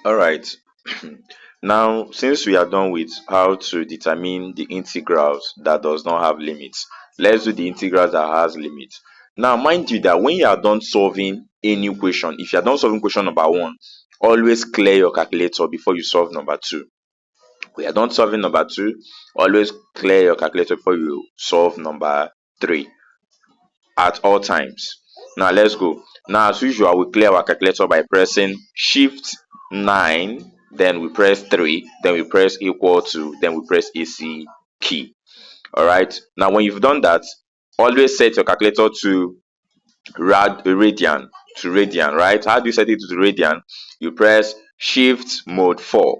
All right. Now, since we are done with how to determine the integrals that does not have limits, let's do the integrals that has limits. Now, mind you that when you are done solving any equation, if you are done solving question number one, always clear your calculator before you solve number two. When you are done solving number two, always clear your calculator before you solve number three at all times. Now let's go. Now as usual, we clear our calculator by pressing shift 9, then we press 3, then we press equal to, then we press AC key. All right. Now when you've done that, always set your calculator to radian, right? How do you set it to radian? You press shift mode 4.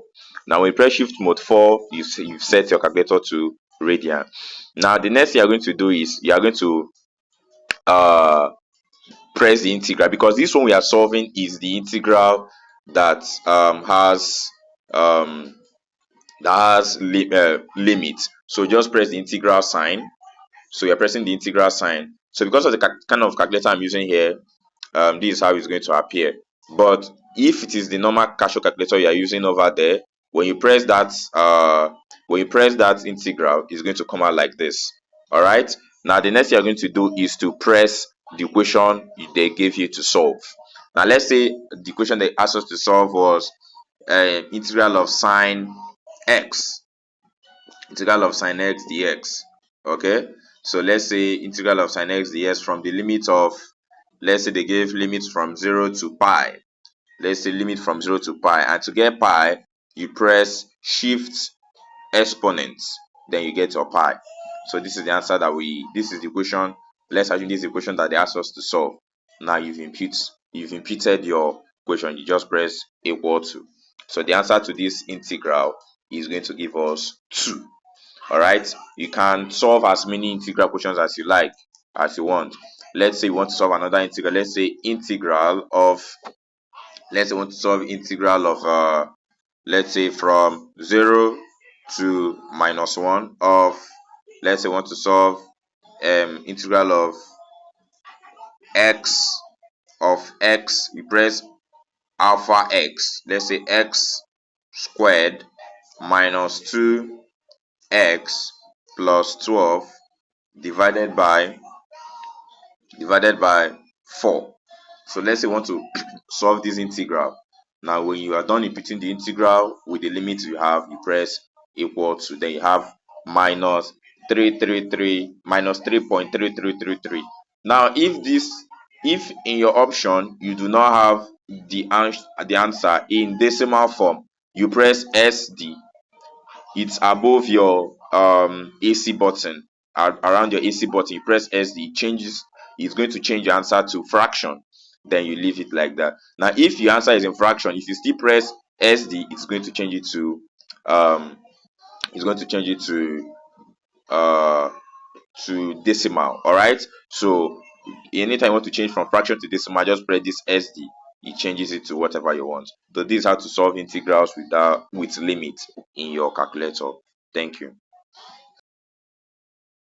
Now when you press shift mode 4, you set your calculator to radian. Now the next thing you're going to do is you are going to uh press the integral, because this one we are solving is the integral that um limit. So just press the integral sign. So you're pressing the integral sign. So because of the kind of calculator I'm using here, this is how it's going to appear. But if it is the normal casual calculator you are using over there, when you press that integral, it's going to come out like this. All right. Now the next thing you're going to do is to press the equation they gave you to solve. Now let's say the equation they asked us to solve was integral of sine x, integral of sine x dx. Okay, so let's say integral of sine x dx from the limit of, let's say they gave limits from 0 to pi. Let's say limit from 0 to pi, and to get pi you press shift exponent, then you get your pi. So this is the answer this is the equation. Let's assume this is the equation that they asked us to solve. Now you've imputed your equation, you just press equal to. So the answer to this integral is going to give us 2. All right, you can solve as many integral questions as you like, as you want. Let's say you want to solve another integral. Let's say let's say you want to solve integral of let's say from 0 to -1 of, let's say you want to solve integral x of x. You press alpha x, let's say x squared minus 2x plus 12 divided by 4. So let's say you want to solve this integral. Now when you are done imputing the integral with the limit you have, you press equal to, then you have minus 333 minus 3.3333. Now if in your option you do not have the answer in decimal form, you press SD. It's above your AC button, around your AC button. You press SD, it changes. It's going to change your answer to fraction, then you leave it like that. Now if your answer is in fraction, if you still press SD, it's going to change it to um uh decimal. All right, so anytime you want to change from fraction to decimal, just press this SD. It changes it to whatever you want. So this is how to solve integrals with limit in your calculator. Thank you.